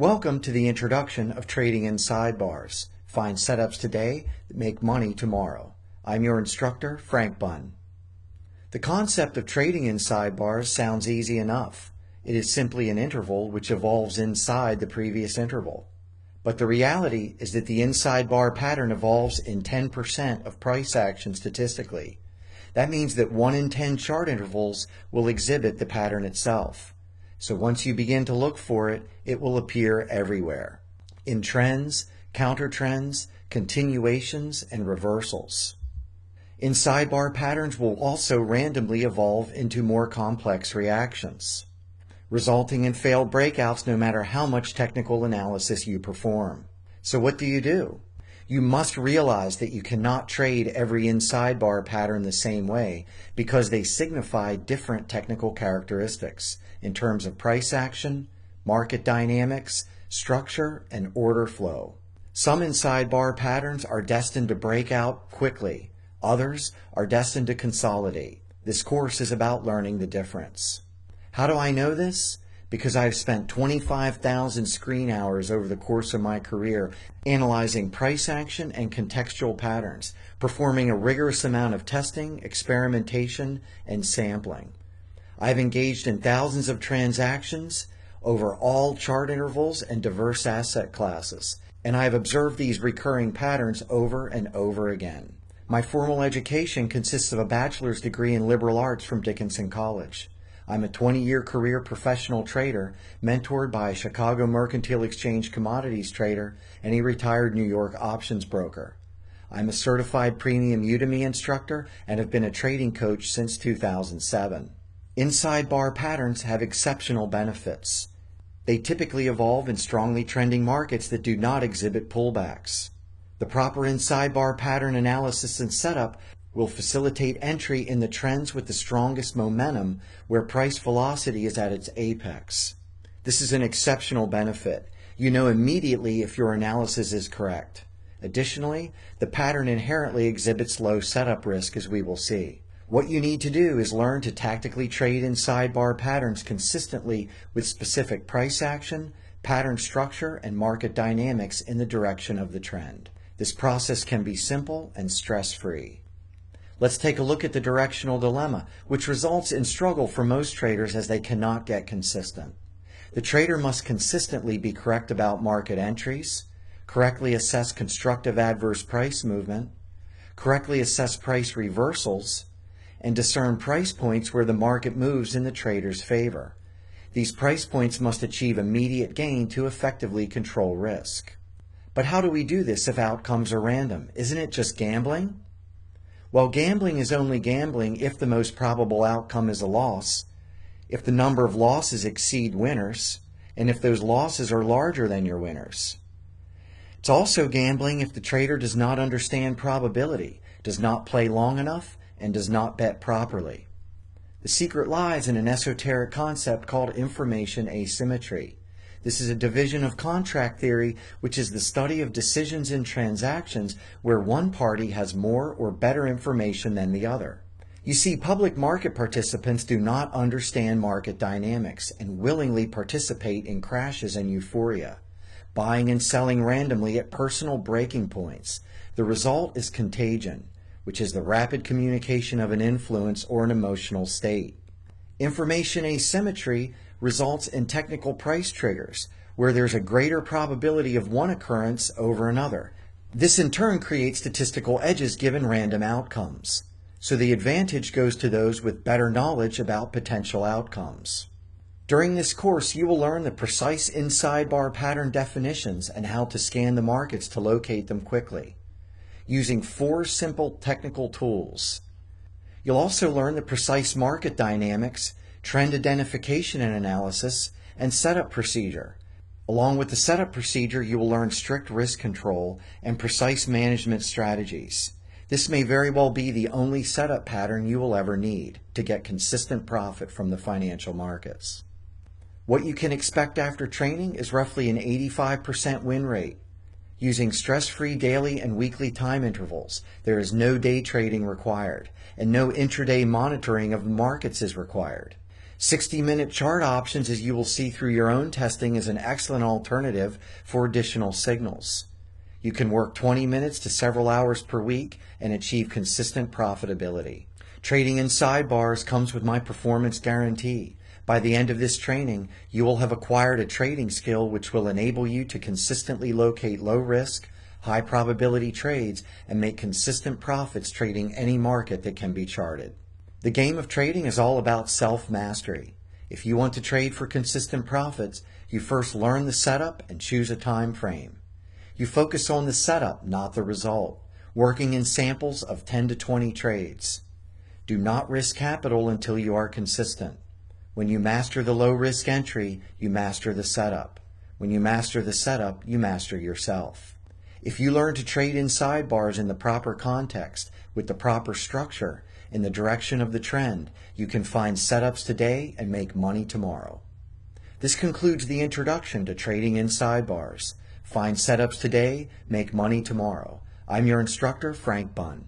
Welcome to the introduction of trading in sidebars. Find setups today that make money tomorrow. I'm your instructor, Frank Bunn. The concept of trading in sidebars sounds easy enough. It is simply an interval which evolves inside the previous interval. But the reality is that the inside bar pattern evolves in 10% of price action statistically. That means that 1 in 10 chart intervals will exhibit the pattern itself. So once you begin to look for it, it will appear everywhere. In trends, counter trends, continuations, and reversals. Inside bar patterns will also randomly evolve into more complex reactions, resulting in failed breakouts no matter how much technical analysis you perform. So what do? You must realize that you cannot trade every inside bar pattern the same way because they signify different technical characteristics in terms of price action, market dynamics, structure, and order flow. Some inside bar patterns are destined to break out quickly. Others are destined to consolidate. This course is about learning the difference. How do I know this? Because I've spent 25,000 screen hours over the course of my career analyzing price action and contextual patterns, performing a rigorous amount of testing, experimentation, and sampling. I've engaged in thousands of transactions over all chart intervals and diverse asset classes, and I've observed these recurring patterns over and over again. My formal education consists of a bachelor's degree in liberal arts from Dickinson College. I'm a 20-year career professional trader, mentored by a Chicago Mercantile Exchange commodities trader and a retired New York options broker. I'm a certified premium Udemy instructor and have been a trading coach since 2007. Inside bar patterns have exceptional benefits. They typically evolve in strongly trending markets that do not exhibit pullbacks. The proper inside bar pattern analysis and setup will facilitate entry in the trends with the strongest momentum where price velocity is at its apex. This is an exceptional benefit. You know immediately if your analysis is correct. Additionally, the pattern inherently exhibits low setup risk, as we will see. What you need to do is learn to tactically trade inside bar patterns consistently with specific price action, pattern structure, and market dynamics in the direction of the trend. This process can be simple and stress-free. Let's take a look at the directional dilemma, which results in struggle for most traders as they cannot get consistent. The trader must consistently be correct about market entries, correctly assess constructive adverse price movement, correctly assess price reversals, and discern price points where the market moves in the trader's favor. These price points must achieve immediate gain to effectively control risk. But how do we do this if outcomes are random? Isn't it just gambling? Well, gambling is only gambling if the most probable outcome is a loss, if the number of losses exceed winners, and if those losses are larger than your winners. It's also gambling if the trader does not understand probability, does not play long enough, and does not bet properly. The secret lies in an esoteric concept called information asymmetry. This is a division of contract theory, which is the study of decisions in transactions where one party has more or better information than the other. You see, public market participants do not understand market dynamics and willingly participate in crashes and euphoria, buying and selling randomly at personal breaking points. The result is contagion, which is the rapid communication of an influence or an emotional state. Information asymmetry results in technical price triggers, where there's a greater probability of one occurrence over another. This in turn creates statistical edges given random outcomes. So the advantage goes to those with better knowledge about potential outcomes. During this course, you will learn the precise inside bar pattern definitions and how to scan the markets to locate them quickly, using 4 simple technical tools. You'll also learn the precise market dynamics, trend identification and analysis, and setup procedure. Along with the setup procedure, you will learn strict risk control and precise management strategies. This may very well be the only setup pattern you will ever need to get consistent profit from the financial markets. What you can expect after training is roughly an 85% win rate. Using stress-free daily and weekly time intervals, there is no day trading required, and no intraday monitoring of the markets is required. 60-minute chart options, as you will see through your own testing, is an excellent alternative for additional signals. You can work 20 minutes to several hours per week and achieve consistent profitability. Trading in sidebars comes with my performance guarantee. By the end of this training, you will have acquired a trading skill which will enable you to consistently locate low risk, high probability trades and make consistent profits trading any market that can be charted. The game of trading is all about self-mastery. If you want to trade for consistent profits, you first learn the setup and choose a time frame. You focus on the setup, not the result, working in samples of 10 to 20 trades. Do not risk capital until you are consistent. When you master the low-risk entry, you master the setup. When you master the setup, you master yourself. If you learn to trade in sidebars in the proper context, with the proper structure, in the direction of the trend, you can find setups today and make money tomorrow. This concludes the introduction to trading in sidebars. Find setups today, make money tomorrow. I'm your instructor, Frank Bunn.